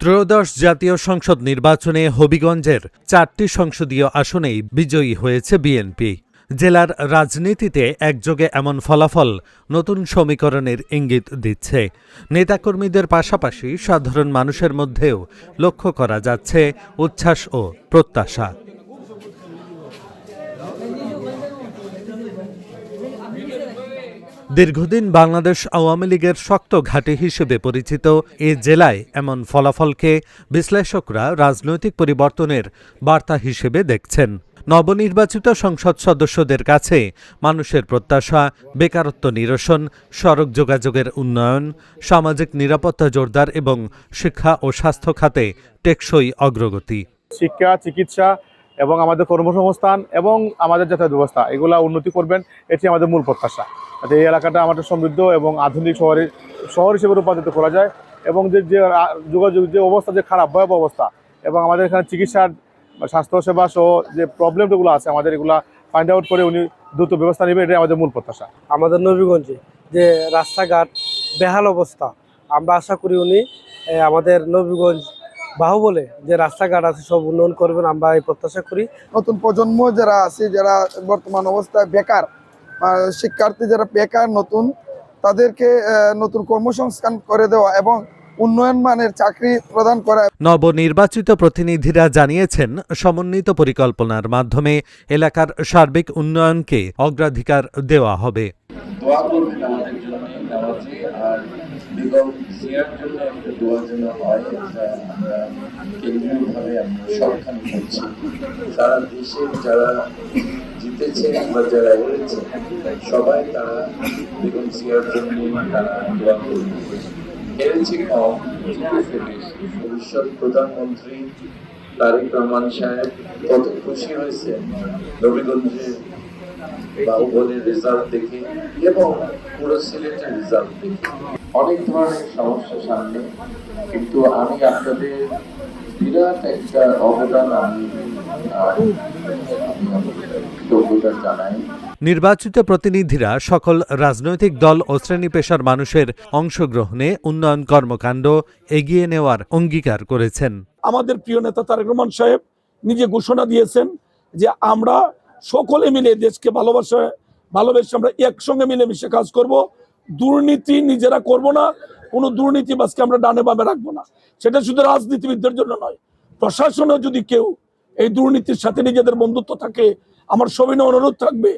ত্রয়োদশ জাতীয় সংসদ নির্বাচনে হবিগঞ্জের 4টি সংসদীয় আসনেই বিজয়ী হয়েছে বিএনপি। জেলার রাজনীতিতে একযোগে এমন ফলাফল নতুন সমীকরণের ইঙ্গিত দিচ্ছে। নেতাকর্মীদের পাশাপাশি সাধারণ মানুষের মধ্যেও লক্ষ্য করা যাচ্ছে উচ্ছ্বাস ও প্রত্যাশা। দীর্ঘদিন বাংলাদেশ আওয়ামী লীগের শক্ত ঘাঁটি হিসেবে পরিচিত এ জেলায় এমন ফলাফলকে বিশ্লেষকরা রাজনৈতিক পরিবর্তনের বার্তা হিসেবে দেখছেন। নবনির্বাচিত সংসদ সদস্যদের কাছে মানুষের প্রত্যাশা, বেকারত্ব নিরসন, সড়ক যোগাযোগের উন্নয়ন, সামাজিক নিরাপত্তা জোরদার এবং শিক্ষা ও স্বাস্থ্য খাতে টেকসই অগ্রগতি। শিক্ষা, চিকিৎসা এবং আমাদের কর্মসংস্থান এবং আমাদের যাতায়াত ব্যবস্থা এগুলা উন্নতি করবেন, এটি আমাদের মূল প্রত্যাশা। এই এলাকাটা আমাদের সমৃদ্ধ এবং আধুনিক শহর হিসেবে রূপান্তরিত করা যায় এবং যে যোগাযোগ যে অবস্থা, যে খারাপ ভয়াবহ অবস্থা, এবং আমাদের এখানে চিকিৎসার, স্বাস্থ্যসেবা সহ যে প্রবলেমগুলো আছে আমাদের এগুলা ফাইন্ড আউট করে উনি দ্রুত ব্যবস্থা নেবেন, এটাই আমাদের মূল প্রত্যাশা। আমাদের নবীগঞ্জে যে রাস্তাঘাট বেহাল অবস্থা, আমরা আশা করি উনি আমাদের নবীগঞ্জ বাহুবলে যে রাস্তাঘাট আছে সব উন্নয়ন করবেন, আমরা এই প্রত্যাশা করি। নতুন প্রজন্ম যারা আছে, যারা বর্তমান অবস্থায় বেকার, শিক্ষার্থী যারা বেকার, তাদেরকে নতুন কর্মসংস্থান করে দেওয়া এবং উন্নয়ন মানের চাকরি প্রদান করা। নবনির্বাচিত প্রতিনিধিরা জানিয়েছেন, সমন্বিত পরিকল্পনার মাধ্যমে এলাকার সার্বিক উন্নয়নকে অগ্রাধিকার দেওয়া হবে। দোয়া করবেন আমাদের জন্য, আর বেগম জিয়ার জন্য একটা দোয়া যেন হয়, আমরা কেন্দ্রীয়ভাবে আমরা সবখানে করছি। সারা দেশে যারা জিতেছে বা যারা হেরেছে সবাই তারা বেগম জিয়ার জন্য তারা দোয়া করবে। হেরেছে কম, জিতেছে বেশি। ভবিষ্যৎ প্রধানমন্ত্রী তারেক রহমান সাহেব কত খুশি হয়েছে নবীগঞ্জে বাহুবলের রেজাল্ট দেখে এবং পুরো সিলেটের রেজাল্ট দেখে। অনেক ধরনের সমস্যা সামনে, কিন্তু আমি আপনাদের বিরাট একটা অবদান আমি যোগ্যতা জানাই। নির্বাচিত প্রতিনিধিরা সকল রাজনৈতিক দল ও শ্রেণী পেশার মানুষের অংশগ্রহণে উন্নয়ন কর্মকাণ্ড এগিয়ে নেওয়ার অঙ্গীকার করেছেন। আমাদের প্রিয় নেতা তারেক রহমান সাহেব নিজে ঘোষণা দিয়েছেন যে আমরা সকলে মিলে দেশকে ভালোবেসে আমরা একসঙ্গে মিলেমিশে কাজ করব। দুর্নীতি নিজেরা করব না, কোনো দুর্নীতিবাজকে আমরা ডানে বামে রাখবো না। সেটা শুধু রাজনীতিবিদদের জন্য নয়, প্রশাসনেও যদি কেউ এই দুর্নীতির সাথে নিজেদের বন্ধুত্ব থাকে, আমার সবিনয় অনুরোধ থাকবে,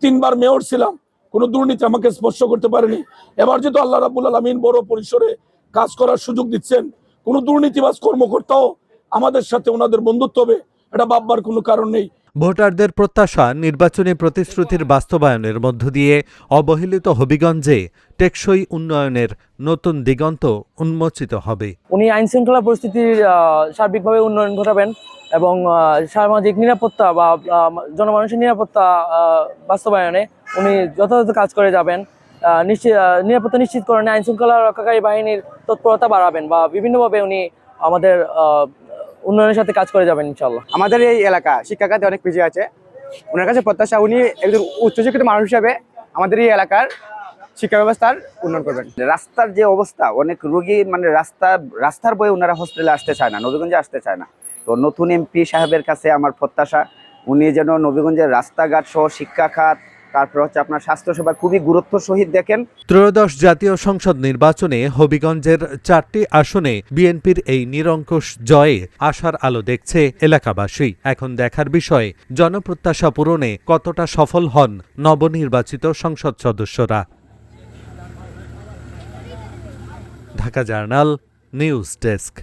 3 বার মেয়র ছিলাম, কোনো দুর্নীতি আমাকে স্পর্শ করতে পারেনি। এবার যেহেতু আল্লাহ রাব্বুল আলামিন বড় পরিসরে কাজ করার সুযোগ দিচ্ছেন, কোনো দুর্নীতিবাজ কর্মকর্তাও আমাদের সাথে ওনাদের বন্ধুত্ব হবে, এটা ভাববার কোনো কারণ নেই। ভোটারদের প্রত্যাশা, নির্বাচনী প্রতিশ্রুতির বাস্তবায়নের মধ্য দিয়ে অবহেলিত হবিগঞ্জে টেকসই উন্নয়নের নতুন দিগন্ত উন্মোচিত হবে। উনি আইন শৃঙ্খলা পরিস্থিতির সার্বিকভাবে উন্নয়ন ঘটাবেন এবং সামাজিক নিরাপত্তা বা জনমানুষের নিরাপত্তা বাস্তবায়নে উনি যথাযথ কাজ করে যাবেন। নিরাপত্তা নিশ্চিতকরণে আইন শৃঙ্খলা রক্ষাকারী বাহিনীর তৎপরতা বাড়াবেন বা বিভিন্নভাবে উনি আমাদের উন্নয়নের সাথে কাজ করে যাবেন ইনশাআল্লাহ। আমাদের এই এলাকা শিক্ষাখাতে অনেক পিছিয়ে আছে, ওনার কাছে প্রত্যাশা উনি একজন উচ্চশিক্ষিত মানুষ হিসাবে আমাদের এই এলাকার শিক্ষা ব্যবস্থার উন্নয়ন করবেন। রাস্তার যে অবস্থা, অনেক রোগী মানে রাস্তার বয়ে ওনারা হসপিটালে আসতে চায় না, নবীগঞ্জে আসতে চায় না। তো নতুন এমপি সাহেবের কাছে আমার প্রত্যাশা উনি যেন নবীগঞ্জের রাস্তাঘাট সহ শিক্ষা খাত, তারপর হচ্ছে আপনার স্বাস্থ্যসেবা খুবই গুরুত্ব সহিত দেখেন। ত্রয়োদশ জাতীয় সংসদ নির্বাচনে হবিগঞ্জের 4টি আসনে বিএনপির এই নিরঙ্কুশ জয়ে আশার আলো দেখছে এলাকাবাসী। এখন দেখার বিষয়, জনপ্রত্যাশা পূরণে কতটা সফল হন নবনির্বাচিত সংসদ সদস্যরা। Dhaka journal, news desk.